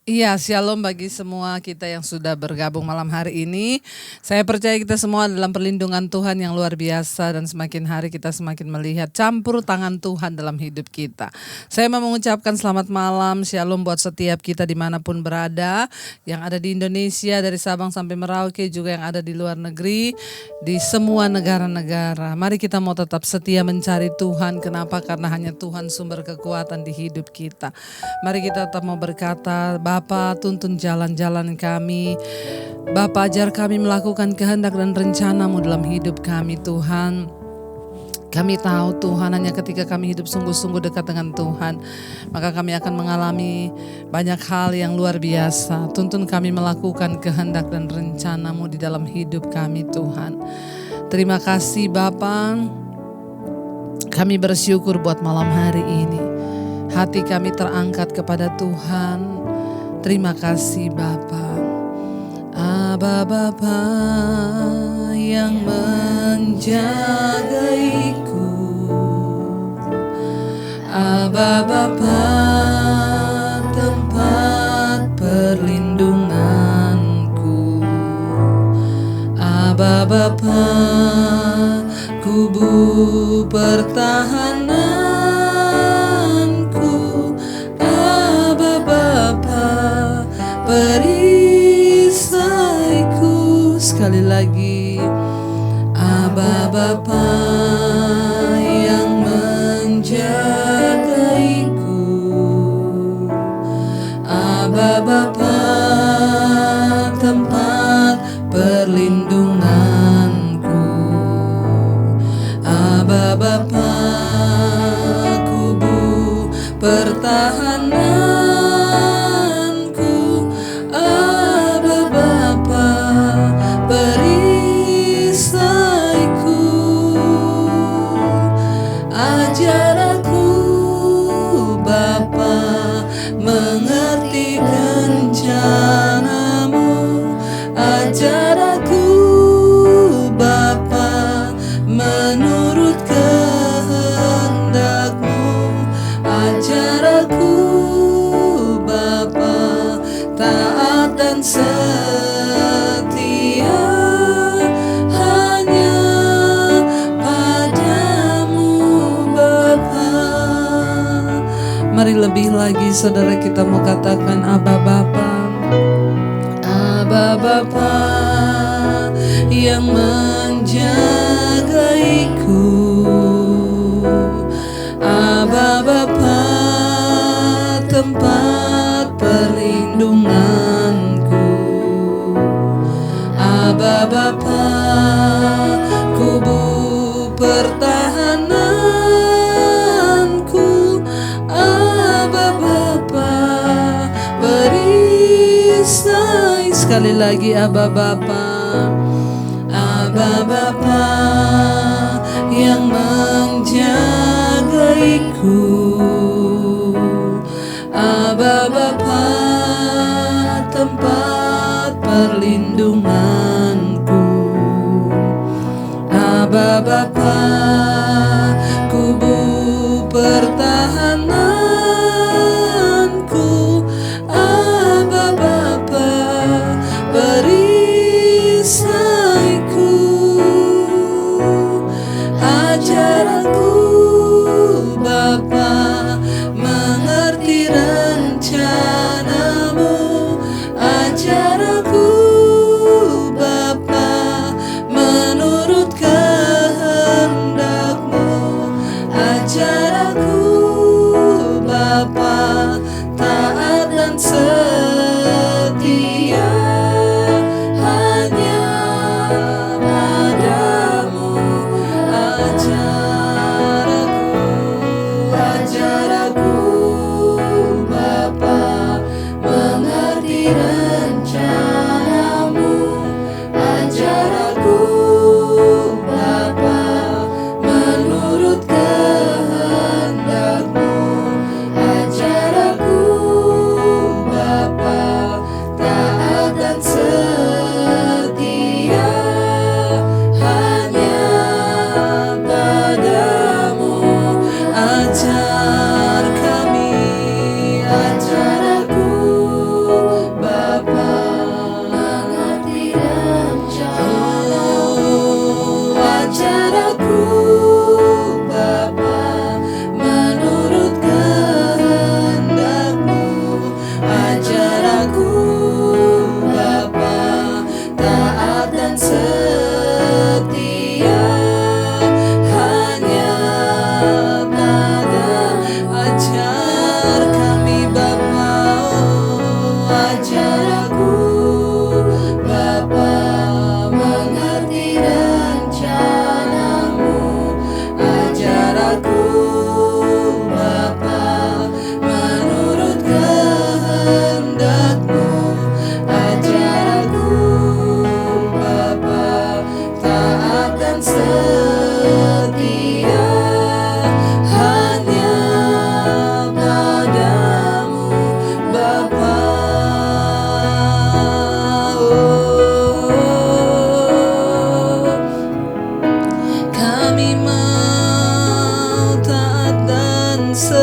Iya, shalom bagi semua kita yang sudah bergabung malam hari ini. Saya percaya kita semua dalam perlindungan Tuhan yang luar biasa dan semakin hari kita semakin melihat campur tangan Tuhan dalam hidup kita. Saya mau mengucapkan selamat malam, shalom buat setiap kita dimanapun berada, yang ada di Indonesia dari Sabang sampai Merauke, juga yang ada di luar negeri, di semua negara-negara. Mari kita mau tetap setia mencari Tuhan. Kenapa? Karena hanya Tuhan sumber kekuatan di hidup kita. Mari kita tetap mau berkata, Bapa, tuntun jalan-jalan kami. Bapa, ajar kami melakukan kehendak dan rencana-Mu dalam hidup kami, Tuhan. Kami tahu Tuhan, hanya ketika kami hidup sungguh-sungguh dekat dengan Tuhan, maka kami akan mengalami banyak hal yang luar biasa. Tuntun kami melakukan kehendak dan rencana-Mu di dalam hidup kami, Tuhan. Terima kasih Bapa. Kami bersyukur buat malam hari ini. Hati kami terangkat kepada Tuhan. Terima kasih Bapa. Aba Bapa yang menjagaiku, Aba Bapa tempat perlindunganku, Aba Bapa kubu pertahananku, Aba Bapa perisaiku. Sekali lagi, Aba Bapa yang menjagaiku, Aba Bapa tempat perlindunganku, Aba Bapa kubu pertahananku, Aba Bapa perisaiku. Ajar aku Bapa mengerti rencana-Mu, ajar aku Bapa menurut kehendak-Mu, ajar aku Bapa taat dan setia hanya padamu Bapa. Mari lebih lagi saudara kita mau katakan Aba Bapa. Aba Bapa yang menjagaiku, Aba Bapa tempat perlindunganku, Aba Bapa kubu pertahananku, Aba Bapa perisai. Sekali lagi, Aba Bapa, Aba Bapa yang menjagaiku, Aba Bapa tempat perlindunganku, Aba Bapa kubu pertahananku, Aba Bapa perisaiku. Ajar aku Bapa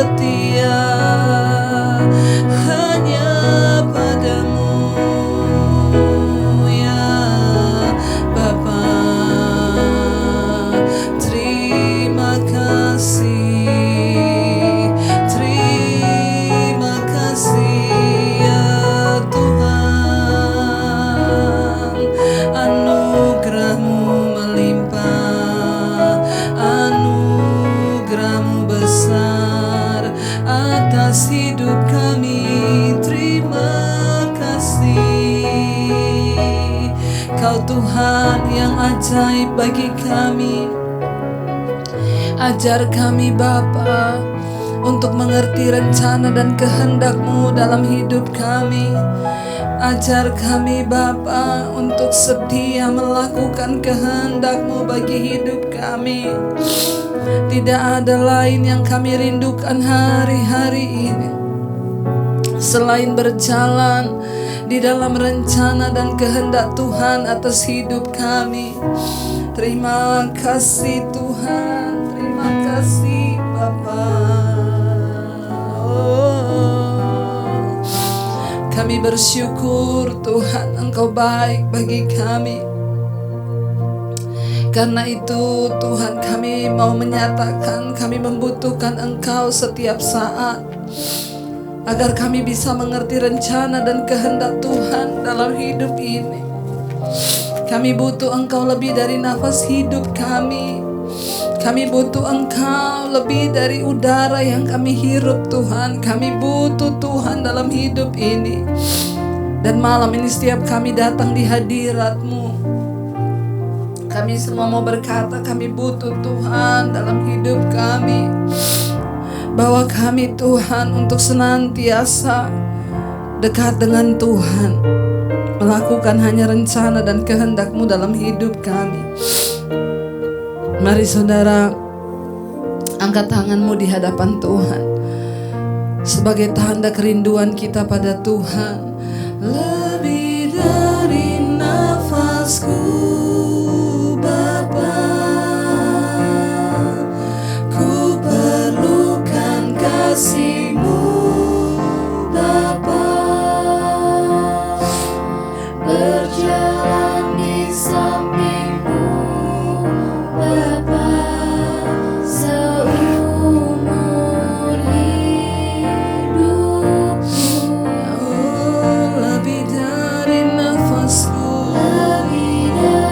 setia hanya padamu ya Bapa. Terima kasih, terima kasih ya Tuhan. Anugerah-Mu melimpah, anugerah-Mu besar atas hidup kami. Terima kasih. Kau Tuhan yang ajaib bagi kami. Ajar kami Bapa untuk mengerti rencana dan kehendak-Mu dalam hidup kami. Ajar kami Bapa untuk setia melakukan kehendak-Mu bagi hidup kami. Tidak ada lain yang kami rindukan hari-hari ini selain berjalan di dalam rencana dan kehendak Tuhan atas hidup kami. Terima kasih Tuhan, terima kasih Bapa. Kami bersyukur Tuhan, Engkau baik bagi kami. Karena itu Tuhan, kami mau menyatakan kami membutuhkan Engkau setiap saat, agar kami bisa mengerti rencana dan kehendak Tuhan dalam hidup ini. Kami butuh Engkau lebih dari nafas hidup kami. Kami butuh Engkau lebih dari udara yang kami hirup Tuhan. Kami butuh Tuhan dalam hidup ini. Dan malam ini setiap kami datang di hadirat-Mu, kami semua mau berkata kami butuh Tuhan dalam hidup kami. Bawa kami Tuhan untuk senantiasa dekat dengan Tuhan, melakukan hanya rencana dan kehendak-Mu dalam hidup kami. Mari saudara, angkat tangan-Mu di hadapan Tuhan sebagai tanda kerinduan kita pada Tuhan. Lebih dari nafasku Bapa, ku perlukan kasih-Mu Bapa. Berjalan di samping-Mu Bapa, seumur hidupku. Oh, lebih dari nafasku, lebih dari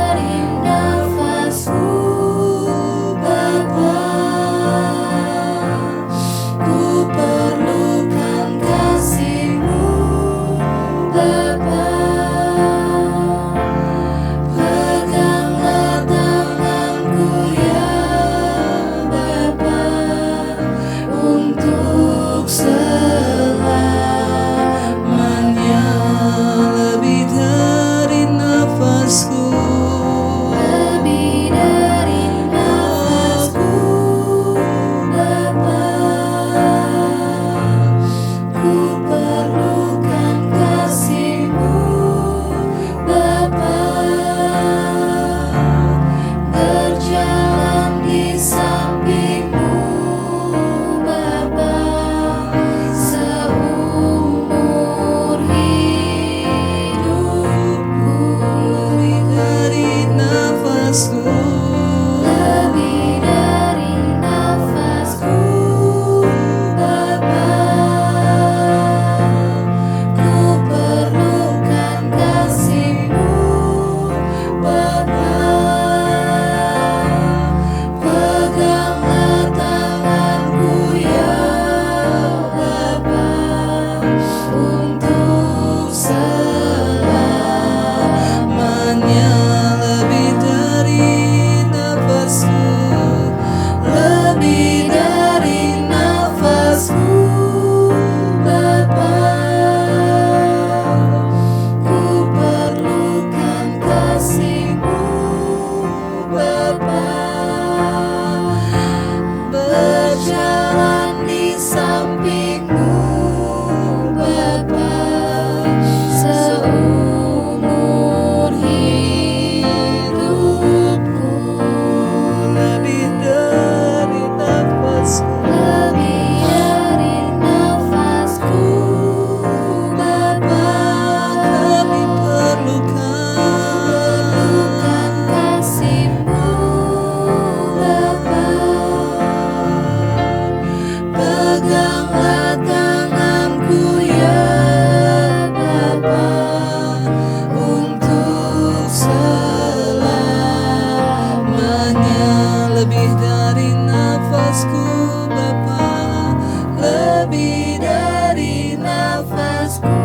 dari nafasku.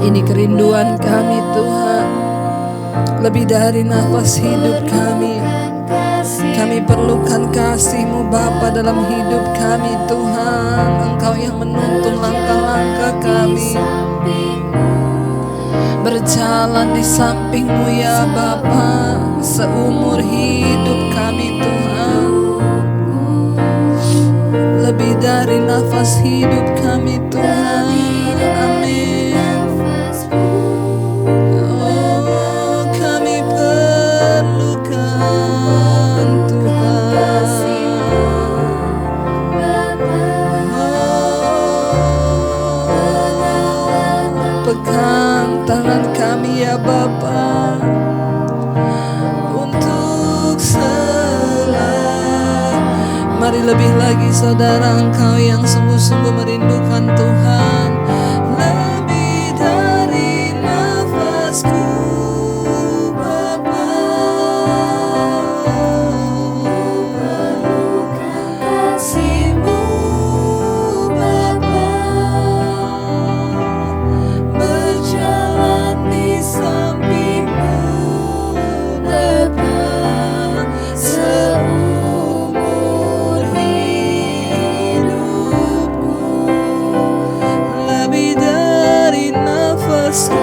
Ini kerinduan kami Tuhan, lebih dari nafas hidup kami. Kami perlukan kasih-Mu Bapa dalam hidup kami Tuhan. Engkau yang menuntun langkah-langkah kami, berjalan di samping-Mu ya Bapa, seumur hidup kami Tuhan. Lebih dari nafas hidup kami Tuhan. Amin. Oh, kami perlukan Tuhan. Oh, pegang tangan kami ya Bapa, untuk mari lebih lagi saudara, engkau yang sungguh-sungguh merindukan Tuhan. Lebih dari nafasku Bapa, kasih-Mu Bapa, berjalan di samping-Mu Bapa, seumur hidupku. Lebih dari nafasku,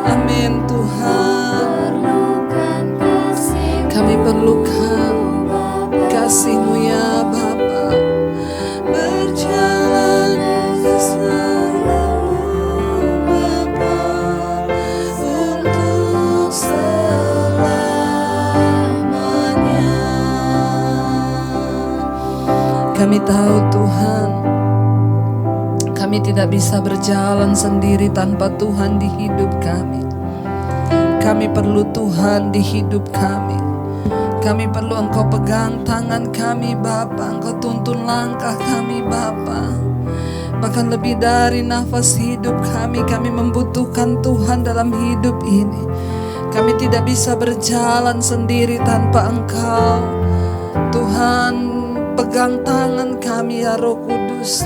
amin Tuhan. Kami perlukan kasih-Mu ya Bapa, berjalan bersama-Mu Bapa, untuk selamanya. Kami tahu Tuhan, kami tidak bisa berjalan sendiri tanpa Tuhan di hidup kami. Kami perlu Tuhan di hidup kami. Kami perlu Engkau pegang tangan kami Bapa, Engkau tuntun langkah kami Bapa. Bahkan lebih dari nafas hidup kami membutuhkan Tuhan dalam hidup ini. Kami tidak bisa berjalan sendiri tanpa Engkau. Tuhan, pegang tangan kami ya Roh Kudus.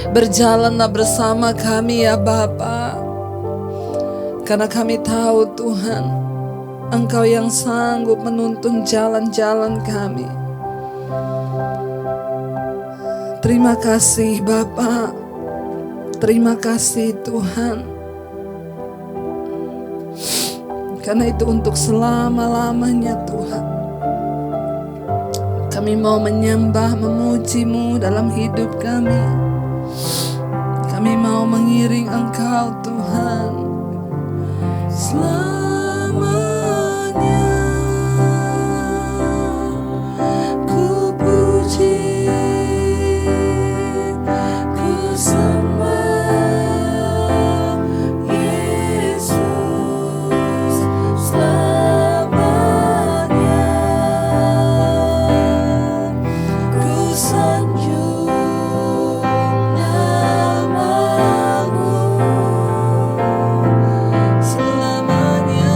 Berjalanlah bersama kami ya Bapa. Karena kami tahu Tuhan, Engkau yang sanggup menuntun jalan-jalan kami. Terima kasih Bapa, terima kasih Tuhan. Karena itu untuk selama-lamanya Tuhan, kami mau menyembah, memuji-Mu dalam hidup kami. Kami mau mengiring Engkau Tuhan selamanya. Ku puji, ku sembah Yesus selamanya. Ku sanjung nama-Mu selamanya.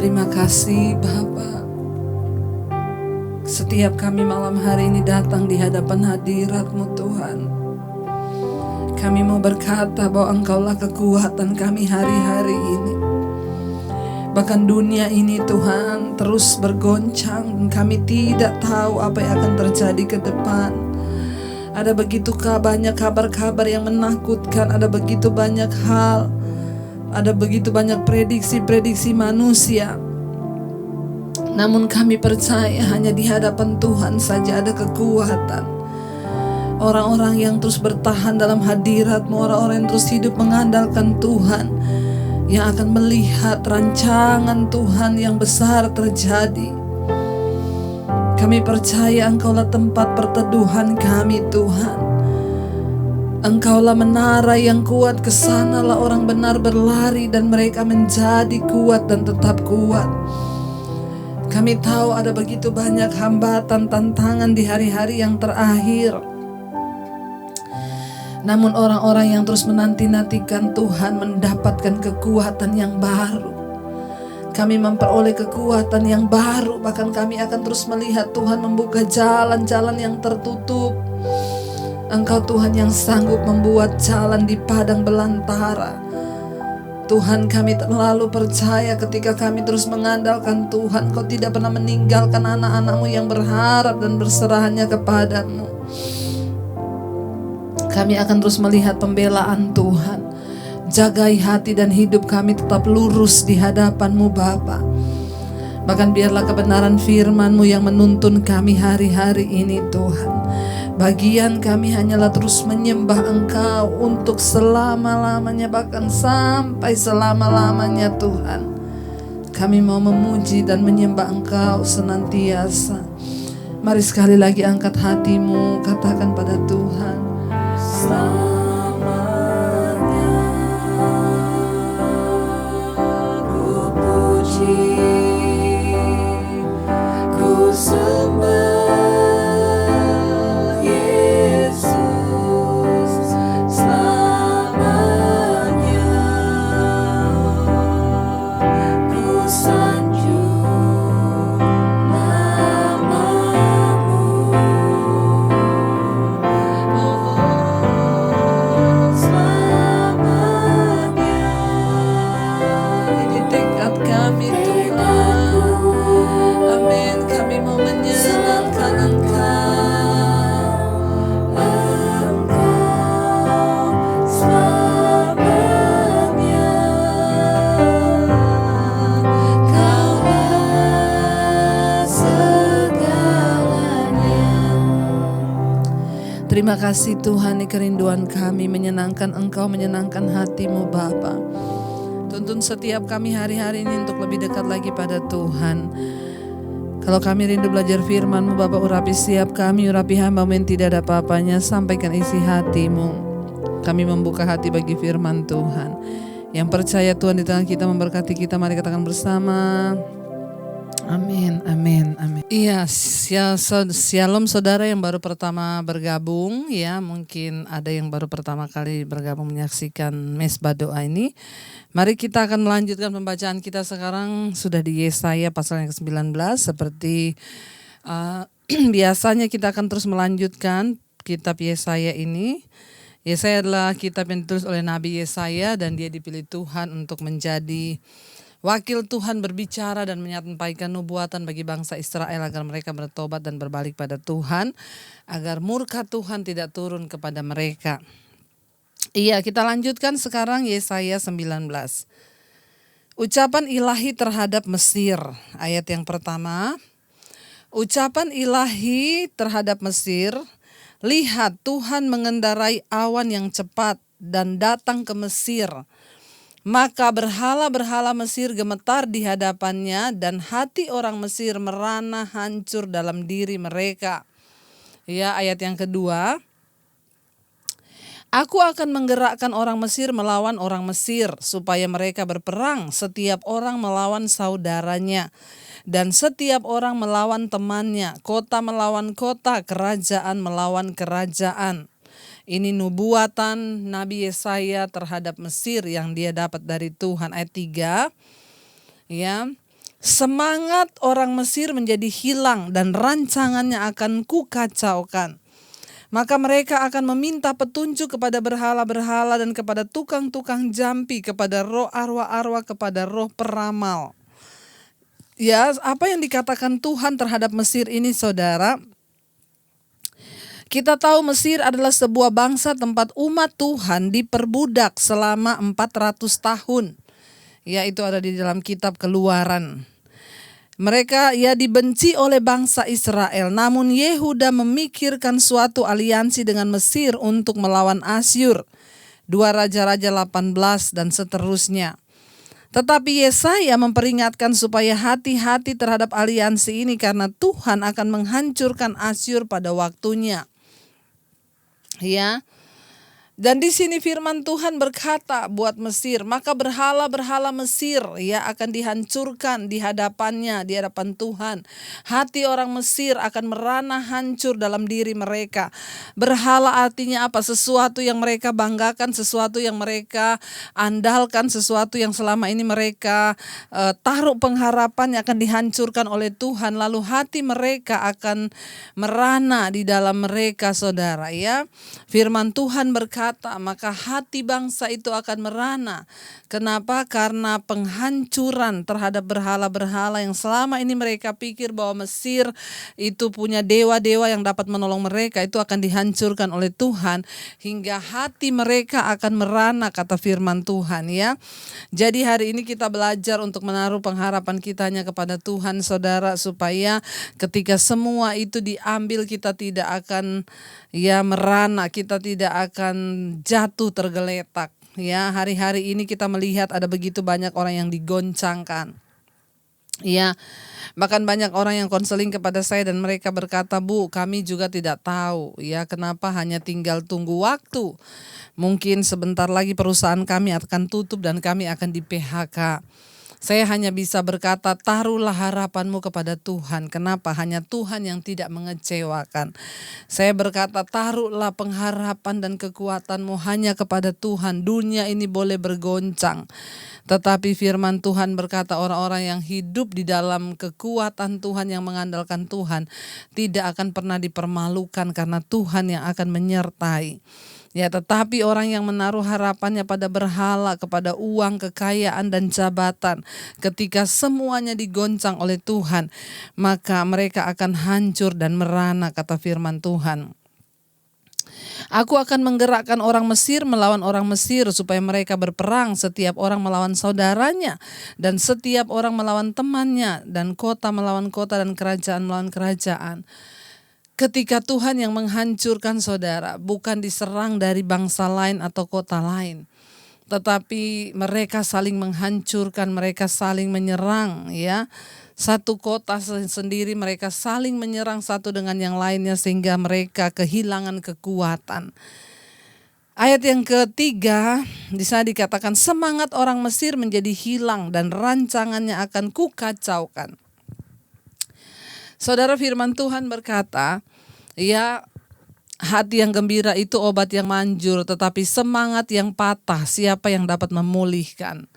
Terima kasih Bapa. Setiap kami malam hari ini datang di hadapan hadirat-Mu Tuhan. Kami mau berkata bahwa Engkaulah kekuatan kami hari-hari ini. Bahkan dunia ini Tuhan terus bergoncang dan kami tidak tahu apa yang akan terjadi ke depan. Ada begitu banyak kabar-kabar yang menakutkan, ada begitu banyak hal, ada begitu banyak prediksi-prediksi manusia. Namun kami percaya hanya di hadapan Tuhan saja ada kekuatan. Orang-orang yang terus bertahan dalam hadirat-Mu, orang-orang yang terus hidup mengandalkan Tuhan, yang akan melihat rancangan Tuhan yang besar terjadi. Kami percaya Engkaulah tempat perteduhan kami Tuhan. Engkaulah menara yang kuat, kesanalah orang benar berlari dan mereka menjadi kuat dan tetap kuat. Kami tahu ada begitu banyak hambatan, tantangan di hari-hari yang terakhir. Namun orang-orang yang terus menanti-nantikan Tuhan mendapatkan kekuatan yang baru. Kami memperoleh kekuatan yang baru, bahkan kami akan terus melihat Tuhan membuka jalan-jalan yang tertutup. Engkau Tuhan yang sanggup membuat jalan di padang belantara. Tuhan, kami terlalu percaya ketika kami terus mengandalkan Tuhan, Kau tidak pernah meninggalkan anak-anak-Mu yang berharap dan berserahnya kepadamu. Kami akan terus melihat pembelaan Tuhan. Jagai hati dan hidup kami tetap lurus di hadapan-Mu Bapa. Bahkan biarlah kebenaran firman-Mu yang menuntun kami hari-hari ini Tuhan. Bagian kami hanyalah terus menyembah Engkau untuk selama-lamanya, bahkan sampai selama-lamanya Tuhan. Kami mau memuji dan menyembah Engkau senantiasa. Mari sekali lagi angkat hatimu, katakan pada Tuhan, selamanya ku puji, ku sembah Terima kasih Tuhan, ini kerinduan kami menyenangkan Engkau, menyenangkan hati-Mu Bapa. Tuntun setiap kami hari-hari ini untuk lebih dekat lagi pada Tuhan. Kalau kami rindu belajar firman-Mu Bapa, urapi setiap kami, urapi hamba-Mu yang tidak ada apa-apanya, sampaikan isi hati-Mu. Kami membuka hati bagi firman Tuhan. Yang percaya Tuhan di tengah kita memberkati kita, mari katakan bersama. Amin, amin, amin. Iya, shalom saudara yang baru pertama bergabung ya, mungkin ada yang baru pertama kali bergabung menyaksikan Mesbah Doa ini. Mari kita akan melanjutkan pembacaan kita sekarang sudah di Yesaya pasal yang ke-19 seperti biasanya kita akan terus melanjutkan kitab Yesaya ini. Yesaya adalah kitab yang ditulis oleh Nabi Yesaya dan dia dipilih Tuhan untuk menjadi wakil Tuhan berbicara dan menyampaikan nubuatan bagi bangsa Israel agar mereka bertobat dan berbalik pada Tuhan, agar murka Tuhan tidak turun kepada mereka. Iya, kita lanjutkan sekarang Yesaya 19. Ucapan ilahi terhadap Mesir, ayat yang pertama. Ucapan ilahi terhadap Mesir, lihat Tuhan mengendarai awan yang cepat dan datang ke Mesir. Maka berhala-berhala Mesir gemetar di hadapannya dan hati orang Mesir merana hancur dalam diri mereka. Ya, ayat yang kedua. Aku akan menggerakkan orang Mesir melawan orang Mesir supaya mereka berperang, setiap orang melawan saudaranya dan setiap orang melawan temannya, kota melawan kota, kerajaan melawan kerajaan. Ini nubuatan Nabi Yesaya terhadap Mesir yang dia dapat dari Tuhan. Ayat 3. Ya. Semangat orang Mesir menjadi hilang dan rancangannya akan kukacaukan. Maka mereka akan meminta petunjuk kepada berhala-berhala dan kepada tukang-tukang jampi, kepada roh arwah-arwah, kepada roh peramal. Ya, apa yang dikatakan Tuhan terhadap Mesir ini, saudara? Kita tahu Mesir adalah sebuah bangsa tempat umat Tuhan diperbudak selama 400 tahun. Ya, itu ada di dalam kitab Keluaran. Mereka dibenci oleh bangsa Israel, namun Yehuda memikirkan suatu aliansi dengan Mesir untuk melawan Asyur. 2 Raja-Raja 18 dan seterusnya. Tetapi Yesaya memperingatkan supaya hati-hati terhadap aliansi ini karena Tuhan akan menghancurkan Asyur pada waktunya. Ya. Dan di sini firman Tuhan berkata buat Mesir, maka berhala-berhala Mesir akan dihancurkan di hadapannya, di hadapan Tuhan. Hati orang Mesir akan merana hancur dalam diri mereka. Berhala artinya apa? Sesuatu yang mereka banggakan, sesuatu yang mereka andalkan, sesuatu yang selama ini mereka taruh pengharapannya akan dihancurkan oleh Tuhan. Lalu hati mereka akan merana di dalam mereka, saudara. Ya, firman Tuhan berkata, maka hati bangsa itu akan merana. Kenapa? Karena penghancuran terhadap berhala-berhala yang selama ini mereka pikir bahwa Mesir itu punya dewa-dewa yang dapat menolong mereka, itu akan dihancurkan oleh Tuhan hingga hati mereka akan merana, kata firman Tuhan. Ya, jadi hari ini kita belajar untuk menaruh pengharapan kita hanya kepada Tuhan, saudara, supaya ketika semua itu diambil kita tidak akan merana, kita tidak akan jatuh tergeletak. Ya, hari-hari ini kita melihat ada begitu banyak orang yang digoncangkan. Ya, bahkan banyak orang yang konseling kepada saya dan mereka berkata, Bu, kami juga tidak tahu ya kenapa hanya tinggal tunggu waktu. Mungkin sebentar lagi perusahaan kami akan tutup dan kami akan di-PHK. Saya hanya bisa berkata, taruhlah harapanmu kepada Tuhan. Kenapa? Hanya Tuhan yang tidak mengecewakan. Saya berkata, taruhlah pengharapan dan kekuatanmu hanya kepada Tuhan. Dunia ini boleh bergoncang, tetapi firman Tuhan berkata orang-orang yang hidup di dalam kekuatan Tuhan, yang mengandalkan Tuhan, tidak akan pernah dipermalukan karena Tuhan yang akan menyertai. Ya, tetapi orang yang menaruh harapannya pada berhala, kepada uang, kekayaan, dan jabatan, ketika semuanya digoncang oleh Tuhan, maka mereka akan hancur dan merana, kata firman Tuhan. Aku akan menggerakkan orang Mesir melawan orang Mesir supaya mereka berperang, setiap orang melawan saudaranya, dan setiap orang melawan temannya, dan kota melawan kota, dan kerajaan melawan kerajaan. Ketika Tuhan yang menghancurkan, saudara, bukan diserang dari bangsa lain atau kota lain, tetapi mereka saling menghancurkan, mereka saling menyerang, ya. Satu kota sendiri mereka saling menyerang satu dengan yang lainnya sehingga mereka kehilangan kekuatan. Ayat yang ketiga, di sana dikatakan semangat orang Mesir menjadi hilang dan rancangannya akan kukacaukan. Saudara, firman Tuhan berkata, ya, hati yang gembira itu obat yang manjur, tetapi semangat yang patah siapa yang dapat memulihkan?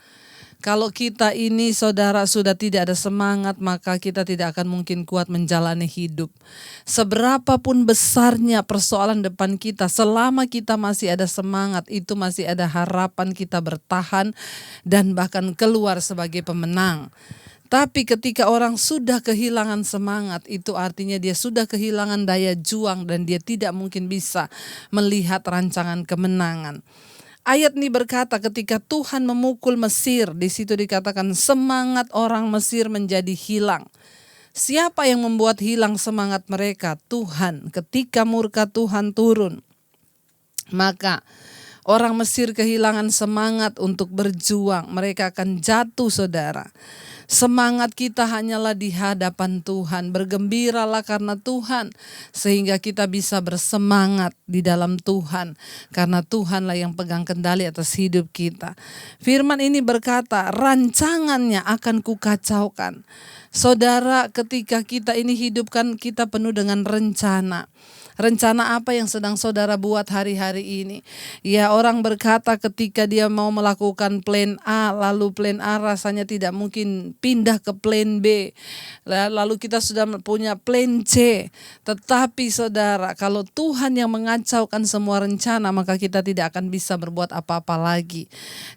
Kalau kita ini, saudara, sudah tidak ada semangat, maka kita tidak akan mungkin kuat menjalani hidup. Seberapapun besarnya persoalan depan kita, selama kita masih ada semangat, itu masih ada harapan kita bertahan dan bahkan keluar sebagai pemenang. Tapi ketika orang sudah kehilangan semangat, itu artinya dia sudah kehilangan daya juang dan dia tidak mungkin bisa melihat rancangan kemenangan. Ayat ini berkata ketika Tuhan memukul Mesir, di situ dikatakan semangat orang Mesir menjadi hilang. Siapa yang membuat hilang semangat mereka? Tuhan. Ketika murka Tuhan turun, maka orang Mesir kehilangan semangat untuk berjuang. Mereka akan jatuh, saudara. Semangat kita hanyalah di hadapan Tuhan. Bergembiralah karena Tuhan, sehingga kita bisa bersemangat di dalam Tuhan. Karena Tuhanlah yang pegang kendali atas hidup kita. Firman ini berkata, rancangannya akan kukacaukan. Saudara, ketika kita ini hidup kan kita penuh dengan rencana. Rencana apa yang sedang saudara buat hari-hari ini? Ya, orang berkata ketika dia mau melakukan plan A, lalu plan A rasanya tidak mungkin pindah ke plan B. Lalu kita sudah punya plan C. Tetapi saudara, kalau Tuhan yang mengacaukan semua rencana, maka kita tidak akan bisa berbuat apa-apa lagi.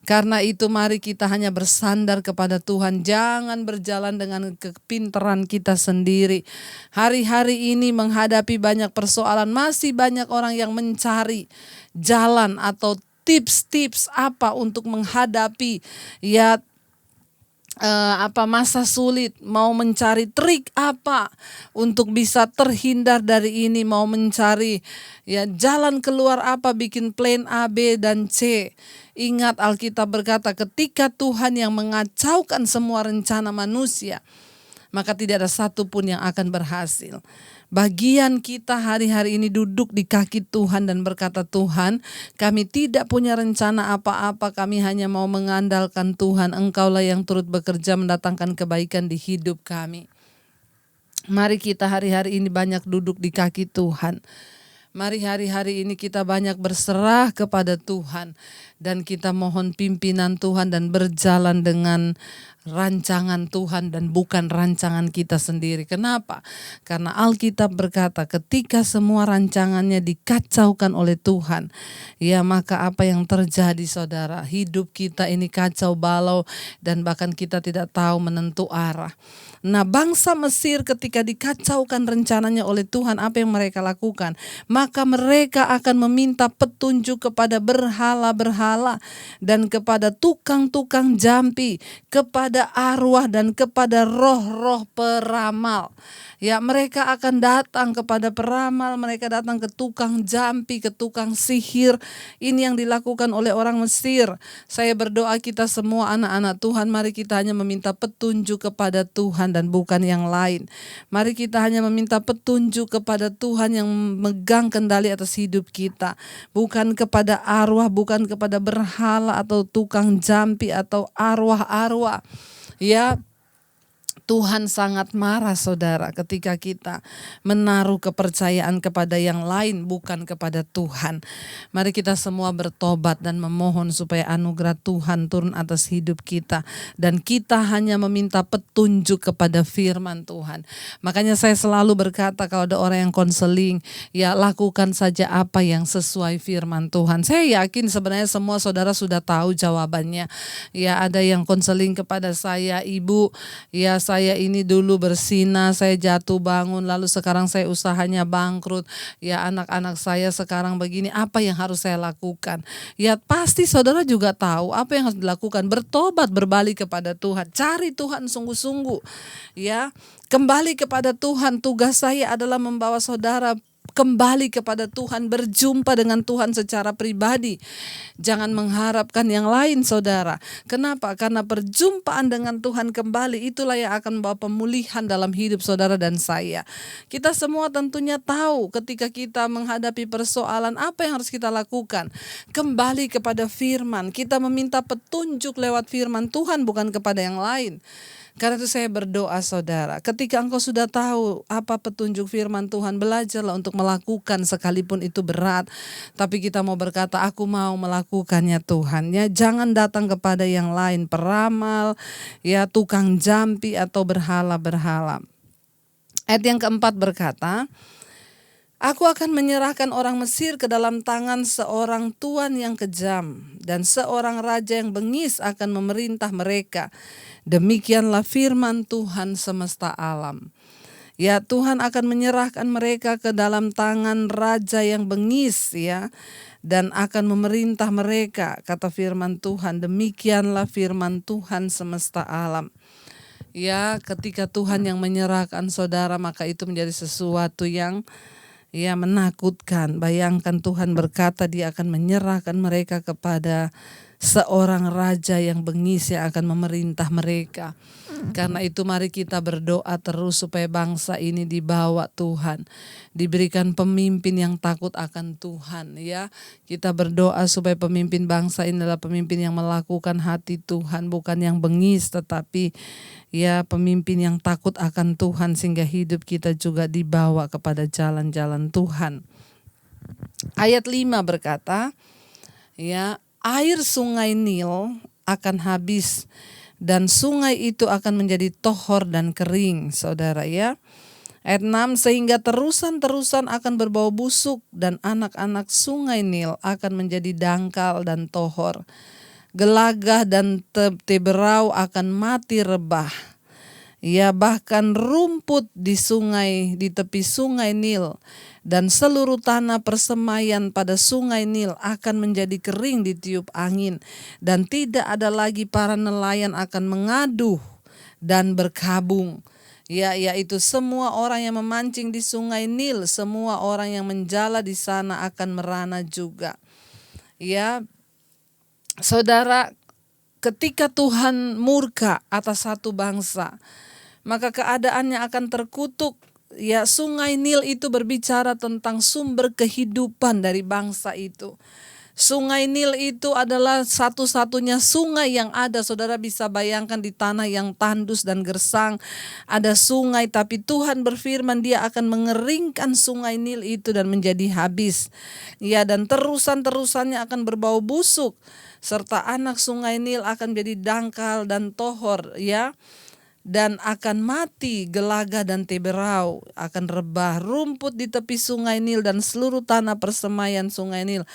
Karena itu mari kita hanya bersandar kepada Tuhan. Jangan berjalan dengan kepintaran kita sendiri. Hari-hari ini menghadapi banyak persoalan, masih banyak orang yang mencari jalan atau tips-tips apa untuk menghadapi masa sulit, mau mencari trik apa untuk bisa terhindar dari ini, mau mencari jalan keluar apa, bikin plan A, B, dan C. Ingat Alkitab berkata ketika Tuhan yang mengacaukan semua rencana manusia, maka tidak ada satupun yang akan berhasil. Bagian kita hari-hari ini duduk di kaki Tuhan dan berkata, Tuhan, kami tidak punya rencana apa-apa, kami hanya mau mengandalkan Tuhan. Engkaulah yang turut bekerja mendatangkan kebaikan di hidup kami. Mari kita hari-hari ini banyak duduk di kaki Tuhan. Mari hari-hari ini kita banyak berserah kepada Tuhan dan kita mohon pimpinan Tuhan dan berjalan dengan rancangan Tuhan dan bukan rancangan kita sendiri. Kenapa? Karena Alkitab berkata ketika semua rancangannya dikacaukan oleh Tuhan, maka apa yang terjadi saudara? Hidup kita ini kacau balau dan bahkan kita tidak tahu menentu arah. Nah, bangsa Mesir ketika dikacaukan rencananya oleh Tuhan, apa yang mereka lakukan? Maka mereka akan meminta petunjuk kepada berhala-berhala dan kepada tukang-tukang jampi, kepada arwah dan kepada roh-roh peramal. Mereka akan datang kepada peramal, mereka datang ke tukang jampi, ke tukang sihir. Ini yang dilakukan oleh orang Mesir. Saya berdoa kita semua anak-anak Tuhan, mari kita hanya meminta petunjuk kepada Tuhan dan bukan yang lain. Mari kita hanya meminta petunjuk kepada Tuhan yang megang kendali atas hidup kita. Bukan kepada arwah, bukan kepada berhala atau tukang jampi atau arwah-arwah. Tuhan sangat marah saudara ketika kita menaruh kepercayaan kepada yang lain bukan kepada Tuhan. Mari kita semua bertobat dan memohon supaya anugerah Tuhan turun atas hidup kita. Dan kita hanya meminta petunjuk kepada firman Tuhan. Makanya saya selalu berkata kalau ada orang yang konseling, lakukan saja apa yang sesuai firman Tuhan. Saya yakin sebenarnya semua saudara sudah tahu jawabannya. Ada yang konseling kepada saya, Ibu, saya ini dulu bersinah, saya jatuh bangun, lalu sekarang saya usahanya bangkrut. Anak-anak saya sekarang begini, apa yang harus saya lakukan? Pasti saudara juga tahu apa yang harus dilakukan. Bertobat, berbalik kepada Tuhan, cari Tuhan sungguh-sungguh. Kembali kepada Tuhan. Tugas saya adalah membawa saudara kembali kepada Tuhan, berjumpa dengan Tuhan secara pribadi. Jangan mengharapkan yang lain saudara. Kenapa? Karena perjumpaan dengan Tuhan kembali itulah yang akan membawa pemulihan dalam hidup saudara dan saya. Kita semua tentunya tahu ketika kita menghadapi persoalan apa yang harus kita lakukan. Kembali kepada firman. Kita meminta petunjuk lewat firman Tuhan bukan kepada yang lain. Karena itu saya berdoa saudara, ketika engkau sudah tahu apa petunjuk firman Tuhan, belajarlah untuk melakukan sekalipun itu berat. Tapi kita mau berkata, aku mau melakukannya Tuhan. Jangan datang kepada yang lain, peramal, tukang jampi atau berhala-berhala. Ayat yang keempat berkata, aku akan menyerahkan orang Mesir ke dalam tangan seorang tuan yang kejam, dan seorang raja yang bengis akan memerintah mereka. Demikianlah firman Tuhan semesta alam. Tuhan akan menyerahkan mereka ke dalam tangan raja yang bengis dan akan memerintah mereka, kata firman Tuhan. Demikianlah firman Tuhan semesta alam. Ketika Tuhan yang menyerahkan saudara, maka itu menjadi sesuatu yang menakutkan. Bayangkan Tuhan berkata dia akan menyerahkan mereka kepada seorang raja yang bengis yang akan memerintah mereka. Karena itu mari kita berdoa terus supaya bangsa ini dibawa Tuhan, diberikan pemimpin yang takut akan Tuhan ya. Kita berdoa supaya pemimpin bangsa ini adalah pemimpin yang melakukan hati Tuhan, bukan yang bengis, tetapi ya pemimpin yang takut akan Tuhan, sehingga hidup kita juga dibawa kepada jalan-jalan Tuhan. Ayat 5 berkata, ya, air sungai Nil akan habis dan sungai itu akan menjadi tohor dan kering, saudara ya. Ayat 6, sehingga terusan-terusan akan berbau busuk dan anak-anak sungai Nil akan menjadi dangkal dan tohor. Gelagah dan teberau akan mati rebah. Ya, bahkan rumput di tepi sungai Nil dan seluruh tanah persemaian pada sungai Nil akan menjadi kering ditiup angin, dan tidak ada lagi para nelayan akan mengaduh dan berkabung. Ya, yaitu semua orang yang memancing di sungai Nil, semua orang yang menjala di sana akan merana juga. Ya, saudara, ketika Tuhan murka atas satu bangsa, maka keadaannya akan terkutuk. Ya, sungai Nil itu berbicara tentang sumber kehidupan dari bangsa itu. Sungai Nil itu adalah satu-satunya sungai yang ada. Saudara bisa bayangkan di tanah yang tandus dan gersang ada sungai, tapi Tuhan berfirman Dia akan mengeringkan sungai Nil itu dan menjadi habis. Ya, dan terusan-terusannya akan berbau busuk, serta anak sungai Nil akan menjadi dangkal dan tohor ya. Dan akan mati gelagah dan teberau, akan rebah rumput di tepi sungai Nil, dan seluruh tanah persemaian sungai Nil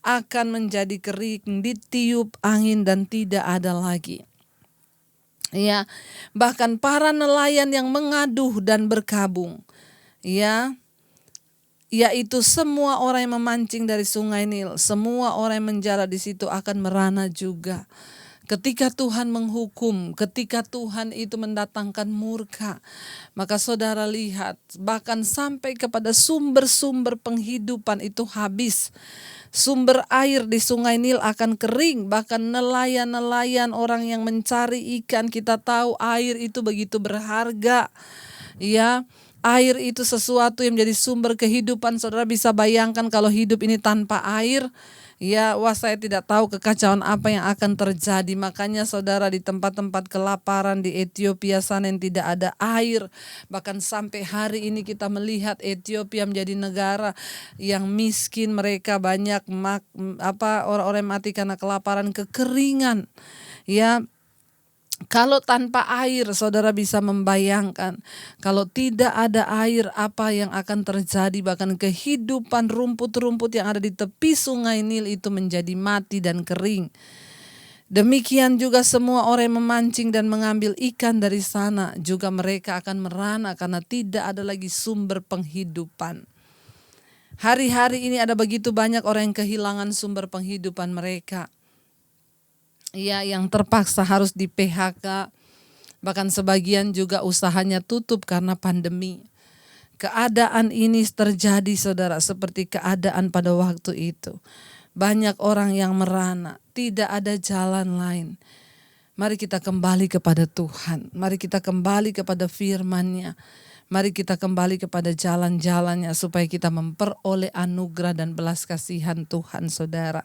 akan menjadi kering ditiup angin dan tidak ada lagi. Ya, bahkan para nelayan yang mengaduh dan berkabung, ya, yaitu semua orang yang memancing dari sungai Nil, semua orang yang menjala di situ akan merana juga. Ketika Tuhan menghukum, ketika Tuhan itu mendatangkan murka, maka saudara lihat bahkan sampai kepada sumber-sumber penghidupan itu habis. Sumber air di sungai Nil akan kering, bahkan nelayan-nelayan, orang yang mencari ikan, kita tahu air itu begitu berharga. Ya, air itu sesuatu yang menjadi sumber kehidupan. Saudara bisa bayangkan kalau hidup ini tanpa air, ya, wah, saya tidak tahu kekacauan apa yang akan terjadi. Makanya saudara, di tempat-tempat kelaparan di Ethiopia sana yang tidak ada air, bahkan sampai hari ini kita melihat Ethiopia menjadi negara yang miskin. Mereka banyak orang-orang mati karena kelaparan, kekeringan. Ya, kalau tanpa air, saudara bisa membayangkan kalau tidak ada air apa yang akan terjadi. Bahkan kehidupan rumput-rumput yang ada di tepi sungai Nil itu menjadi mati dan kering. Demikian juga semua orang yang memancing dan mengambil ikan dari sana, juga mereka akan merana karena tidak ada lagi sumber penghidupan. Hari-hari ini ada begitu banyak orang yang kehilangan sumber penghidupan mereka. Ya, yang terpaksa harus di PHK, bahkan sebagian juga usahanya tutup karena pandemi. Keadaan ini terjadi, saudara, seperti keadaan pada waktu itu. Banyak orang yang merana, tidak ada jalan lain. Mari kita kembali kepada Tuhan, mari kita kembali kepada firman-Nya. Mari kita kembali kepada jalan-jalannya supaya kita memperoleh anugerah dan belas kasihan Tuhan, saudara.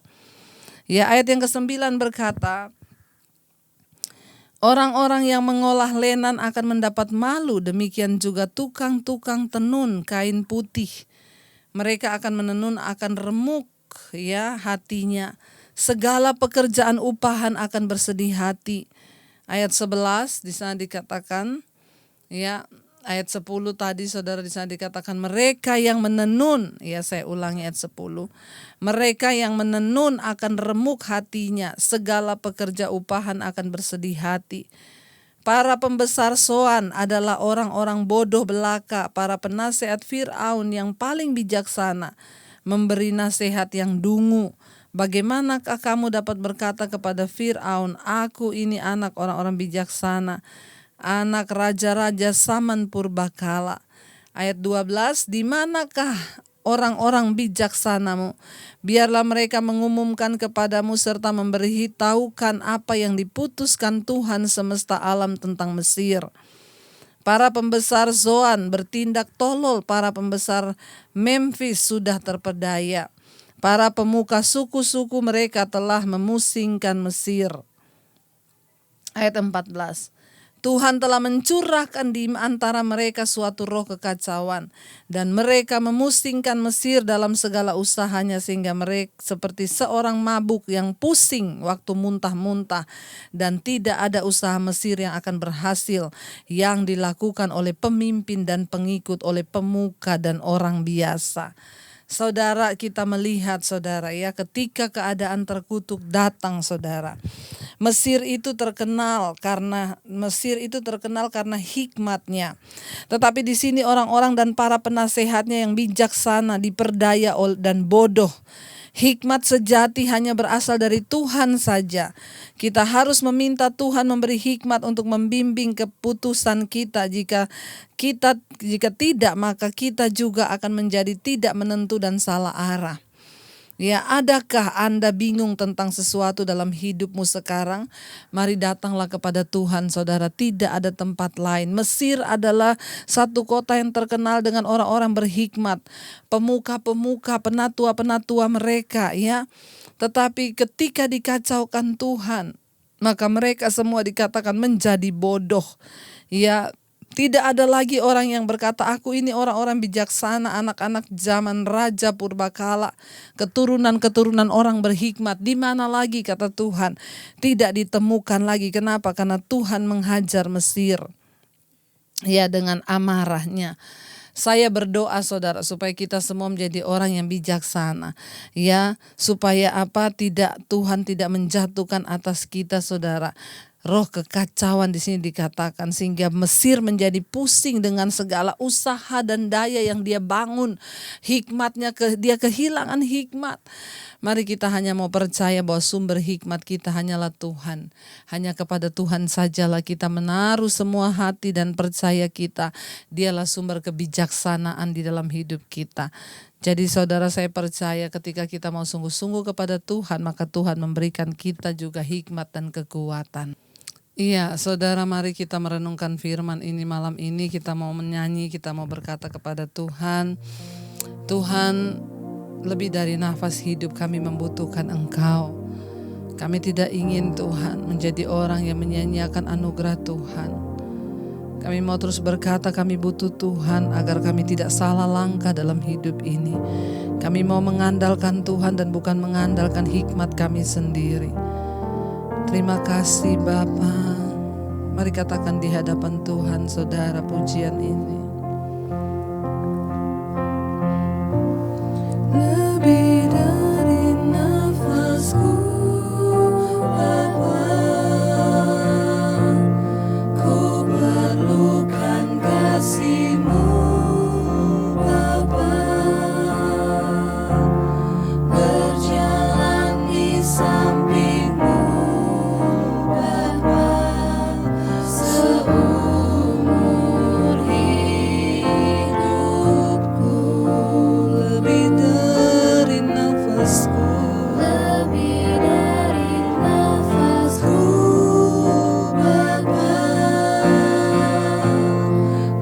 Ya, ayat yang ke-9 berkata, orang-orang yang mengolah lenan akan mendapat malu, demikian juga tukang-tukang tenun kain putih. Mereka akan menenun, akan remuk ya hatinya. Segala pekerjaan upahan akan bersedih hati. Ayat 11 di sana dikatakan, ya, ayat 10 tadi saudara di sana dikatakan mereka yang menenun, ya saya ulangi ayat 10. Mereka yang menenun akan remuk hatinya, segala pekerja upahan akan bersedih hati. Para pembesar Soan adalah orang-orang bodoh belaka, para penasehat Fir'aun yang paling bijaksana, memberi nasihat yang dungu. Bagaimanakah kamu dapat berkata kepada Fir'aun, aku ini anak orang-orang bijaksana, anak raja-raja zaman purbakala. Ayat 12, di manakah orang-orang bijaksanamu. Biarlah mereka mengumumkan kepadamu serta memberitahukan apa yang diputuskan Tuhan semesta alam tentang Mesir. Para pembesar Zoan bertindak tolol, para pembesar Memphis sudah terpedaya. Para pemuka suku-suku mereka telah memusingkan Mesir. Ayat 14. Tuhan telah mencurahkan di antara mereka suatu roh kekacauan, dan mereka memusingkan Mesir dalam segala usahanya, sehingga mereka seperti seorang mabuk yang pusing waktu muntah-muntah, dan tidak ada usaha Mesir yang akan berhasil yang dilakukan oleh pemimpin dan pengikut, oleh pemuka dan orang biasa. Saudara, kita melihat saudara ya, ketika keadaan terkutuk datang saudara, Mesir itu terkenal karena hikmatnya. Tetapi di sini orang-orang dan para penasehatnya yang bijaksana diperdaya dan bodoh. Hikmat sejati hanya berasal dari Tuhan saja. Kita harus meminta Tuhan memberi hikmat untuk membimbing keputusan kita. Jika tidak, maka kita juga akan menjadi tidak menentu dan salah arah. Ya, adakah Anda bingung tentang sesuatu dalam hidupmu sekarang? Mari datanglah kepada Tuhan, saudara. Tidak ada tempat lain. Mesir adalah satu kota yang terkenal dengan orang-orang berhikmat, pemuka-pemuka, penatua-penatua mereka, ya. Tetapi ketika dikacaukan Tuhan, maka mereka semua dikatakan menjadi bodoh. Ya, tidak ada lagi orang yang berkata, aku ini orang-orang bijaksana, anak-anak zaman Raja Purbakala, keturunan-keturunan orang berhikmat. Di mana lagi, kata Tuhan? Tidak ditemukan lagi. Kenapa? Karena Tuhan menghajar Mesir, ya, dengan amarahnya. Saya berdoa saudara supaya kita semua menjadi orang yang bijaksana, ya, supaya Tuhan tidak menjatuhkan atas kita saudara roh kekacauan di sini dikatakan, sehingga Mesir menjadi pusing dengan segala usaha dan daya yang dia bangun. Hikmatnya dia kehilangan hikmat. Mari kita hanya mau percaya bahwa sumber hikmat kita hanyalah Tuhan. Hanya kepada Tuhan sajalah kita menaruh semua hati dan percaya kita. Dialah sumber kebijaksanaan di dalam hidup kita. Jadi saudara, saya percaya ketika kita mau sungguh-sungguh kepada Tuhan, maka Tuhan memberikan kita juga hikmat dan kekuatan. Iya, saudara, mari kita merenungkan firman ini malam ini. Kita mau menyanyi, kita mau berkata kepada Tuhan, Tuhan, lebih dari nafas hidup kami membutuhkan Engkau. Kami tidak ingin Tuhan menjadi orang yang menyia-nyiakan anugerah Tuhan. Kami mau terus berkata kami butuh Tuhan agar kami tidak salah langkah dalam hidup ini. Kami mau mengandalkan Tuhan dan bukan mengandalkan hikmat kami sendiri. Terima kasih Bapa. Mari katakan di hadapan Tuhan saudara pujian ini. Lebih dari nafasku Bapa, ku perlukan kasih-Mu Bapa. Berjalan di samping-Mu Bapa, seumur hidupku. Lebih dari nafasku, lebih dari nafasku Bapa,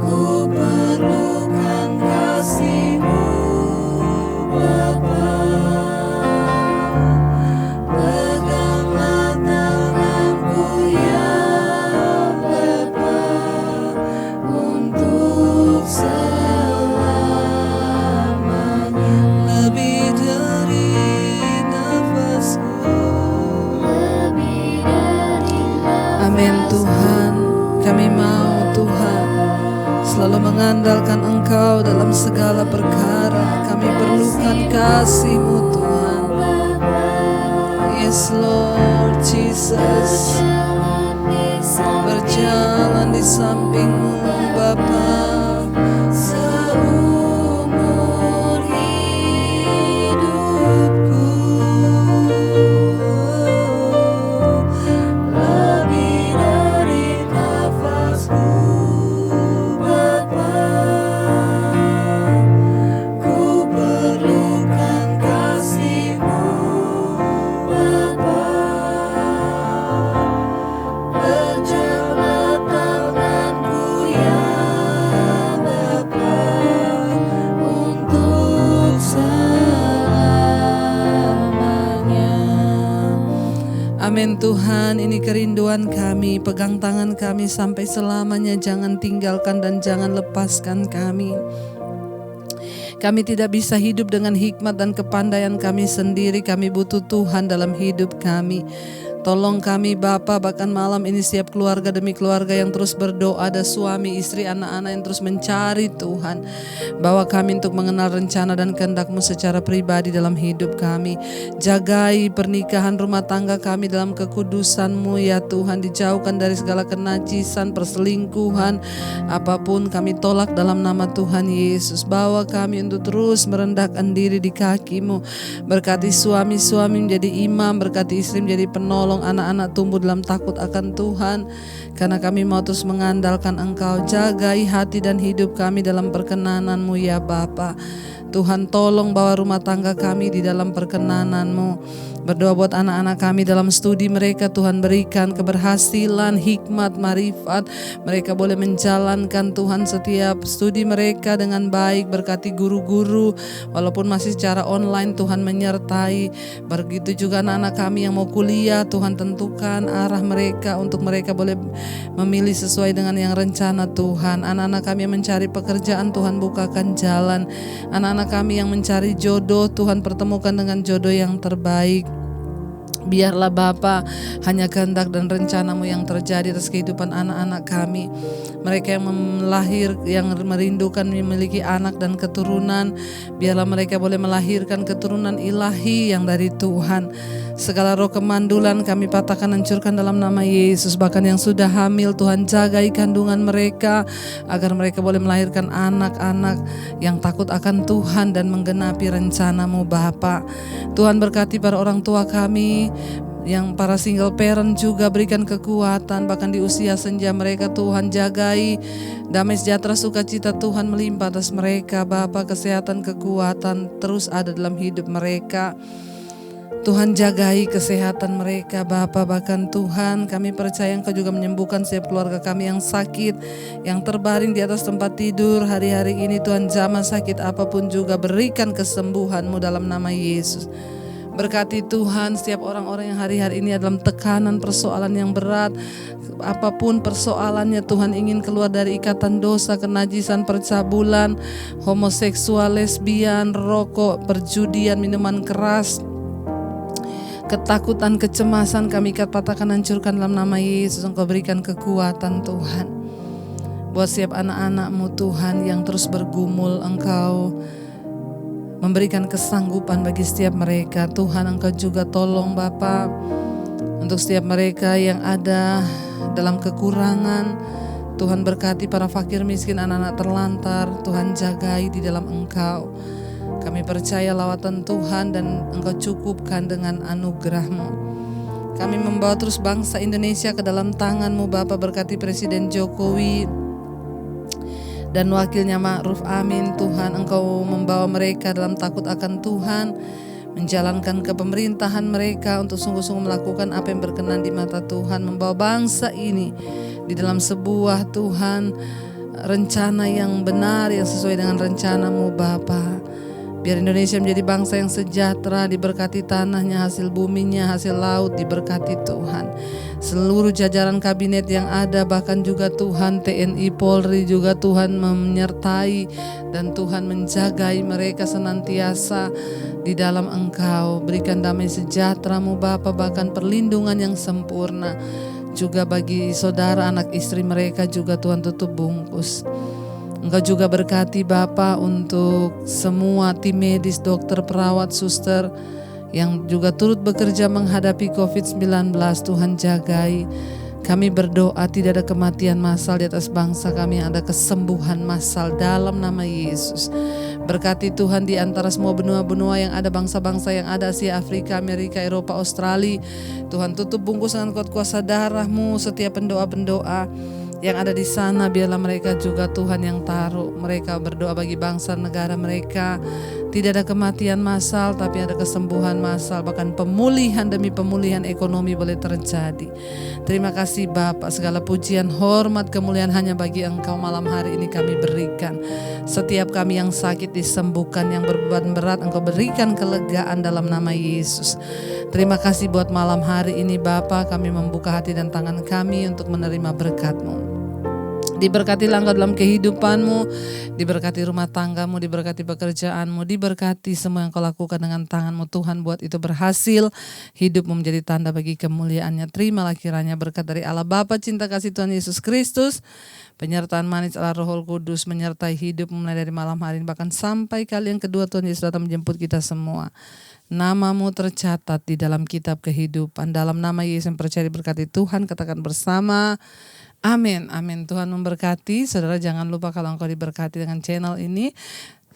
ku perlukan kasih-Mu Bapa. Peganglah tanganku ya Bapa, untuk selamanya. Lebih dari nafasku, lebih dari nafasku. Amin Tuhan, kami mau Tuhan selalu mengandalkan Engkau dalam segala perkara. Kami perlukan kasih-Mu Tuhan. Yes Lord Jesus, berjalan di samping-Mu Bapa, seumur hidupku. Lebih dari nafasku Bapa, ku Tuhan, ini kerinduan kami. Pegang tangan kami sampai selamanya, jangan tinggalkan dan jangan lepaskan kami. Kami tidak bisa hidup dengan hikmat dan kepandaian kami sendiri. Kami butuh Tuhan dalam hidup kami. Tolong kami Bapa, bahkan malam ini setiap keluarga demi keluarga yang terus berdoa, ada suami, istri, anak-anak yang terus mencari Tuhan. Bawa kami untuk mengenal rencana dan kehendak-Mu secara pribadi dalam hidup kami. Jagai pernikahan rumah tangga kami dalam kekudusan-Mu ya Tuhan. Dijauhkan dari segala kenajisan, perselingkuhan, apapun kami tolak dalam nama Tuhan Yesus. Bawa kami untuk terus merendahkan diri di kaki-Mu. Berkati suami-suami menjadi imam, berkati istri menjadi penolong, anak-anak tumbuh dalam takut akan Tuhan, karena kami mau terus mengandalkan Engkau. Jagai hati dan hidup kami dalam perkenanan-Mu ya Bapa. Tuhan, tolong bawa rumah tangga kami di dalam perkenanan-Mu. Berdoa buat anak-anak kami dalam studi mereka, Tuhan berikan keberhasilan, hikmat, marifat. Mereka boleh menjalankan Tuhan setiap studi mereka dengan baik. Berkati guru-guru walaupun masih secara online, Tuhan menyertai. Begitu juga anak-anak kami yang mau kuliah, Tuhan tentukan arah mereka untuk mereka boleh memilih sesuai dengan yang rencana Tuhan. Anak-anak kami yang mencari pekerjaan, Tuhan bukakan jalan. Anak-anak kami yang mencari jodoh, Tuhan pertemukan dengan jodoh yang terbaik. Biarlah Bapa, hanya kehendak dan rencana-Mu yang terjadi atas kehidupan anak-anak kami. Mereka yang merindukan memiliki anak dan keturunan, biarlah mereka boleh melahirkan keturunan ilahi yang dari Tuhan. Segala roh kemandulan kami patahkan, hancurkan dalam nama Yesus. Bahkan yang sudah hamil, Tuhan jagai kandungan mereka, agar mereka boleh melahirkan anak-anak yang takut akan Tuhan dan menggenapi rencana-Mu Bapa. Tuhan berkati para orang tua kami, yang para single parent juga berikan kekuatan, bahkan di usia senja mereka Tuhan jagai. Damai sejahtera sukacita Tuhan melimpah atas mereka Bapa. Kesehatan, kekuatan terus ada dalam hidup mereka. Tuhan jagai kesehatan mereka Bapa. Bahkan Tuhan, kami percaya Engkau juga menyembuhkan setiap keluarga kami yang sakit, yang terbaring di atas tempat tidur hari-hari ini. Tuhan, jamah sakit apapun juga berikan kesembuhan-Mu dalam nama Yesus. Berkati Tuhan setiap orang-orang yang hari-hari ini dalam tekanan, persoalan yang berat. Apapun persoalannya, Tuhan ingin keluar dari ikatan dosa, kenajisan, percabulan, homoseksual, lesbian, rokok, perjudian, minuman keras, ketakutan, kecemasan, kami patahkan, hancurkan dalam nama Yesus. Engkau berikan kekuatan Tuhan buat setiap anak-anak-Mu Tuhan yang terus bergumul. Engkau memberikan kesanggupan bagi setiap mereka. Tuhan, Engkau juga tolong Bapa untuk setiap mereka yang ada dalam kekurangan. Tuhan berkati para fakir miskin, anak-anak terlantar. Tuhan jagai di dalam Engkau. Kami percaya lawatan Tuhan dan Engkau cukupkan dengan anugerah-Mu. Kami membawa terus bangsa Indonesia ke dalam tangan-Mu Bapa. Berkati Presiden Jokowi dan wakilnya Ma'ruf Amin. Tuhan, Engkau membawa mereka dalam takut akan Tuhan, menjalankan kepemerintahan mereka untuk sungguh-sungguh melakukan apa yang berkenan di mata Tuhan. Membawa bangsa ini di dalam sebuah Tuhan rencana yang benar, yang sesuai dengan rencana-Mu Bapa. Biar Indonesia menjadi bangsa yang sejahtera, diberkati tanahnya, hasil buminya, hasil laut, diberkati Tuhan. Seluruh jajaran kabinet yang ada, bahkan juga Tuhan TNI, Polri juga Tuhan menyertai dan Tuhan menjagai mereka senantiasa di dalam Engkau. Berikan damai sejahtera-Mu Bapa, bahkan perlindungan yang sempurna. Juga bagi saudara, anak istri mereka juga Tuhan tutup bungkus. Engkau juga berkati Bapa untuk semua tim medis, dokter, perawat, suster yang juga turut bekerja menghadapi COVID-19. Tuhan jagai. Kami berdoa tidak ada kematian massal di atas bangsa kami, yang ada kesembuhan massal dalam nama Yesus. Berkati Tuhan di antara semua benua-benua yang ada, bangsa-bangsa yang ada, Asia, Afrika, Amerika, Eropa, Australia. Tuhan tutup bungkus dengan kuat kuasa darah-Mu setiap pendoa-pendoa yang ada di sana. Biarlah mereka juga Tuhan yang taruh, mereka berdoa bagi bangsa negara mereka. Tidak ada kematian massal, tapi ada kesembuhan massal. Bahkan pemulihan demi pemulihan ekonomi boleh terjadi. Terima kasih Bapa, segala pujian, hormat, kemuliaan hanya bagi Engkau malam hari ini kami berikan. Setiap kami yang sakit disembuhkan, yang berbeban berat Engkau berikan kelegaan dalam nama Yesus. Terima kasih buat malam hari ini Bapa, kami membuka hati dan tangan kami untuk menerima berkat-Mu. Diberkatilah Engkau dalam kehidupanmu, diberkati rumah tanggamu, diberkati pekerjaanmu, diberkati semua yang Kau lakukan dengan tanganmu. Tuhan, buat itu berhasil, hidupmu menjadi tanda bagi kemuliaannya. Terimalah kiranya berkat dari Allah Bapa, cinta kasih Tuhan Yesus Kristus, penyertaan manis Allah Roh Kudus menyertai hidupmu mulai dari malam hari ini, bahkan sampai kali yang kedua Tuhan Yesus datang menjemput kita semua. Namamu tercatat di dalam kitab kehidupan. Dalam nama Yesus yang percaya diberkati Tuhan, katakan bersama, amin, amin. Tuhan memberkati. Saudara, jangan lupa kalau engkau diberkati dengan channel ini,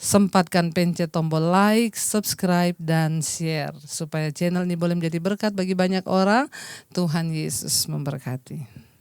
sempatkan pencet tombol like, subscribe, dan share. Supaya channel ini boleh menjadi berkat bagi banyak orang. Tuhan Yesus memberkati.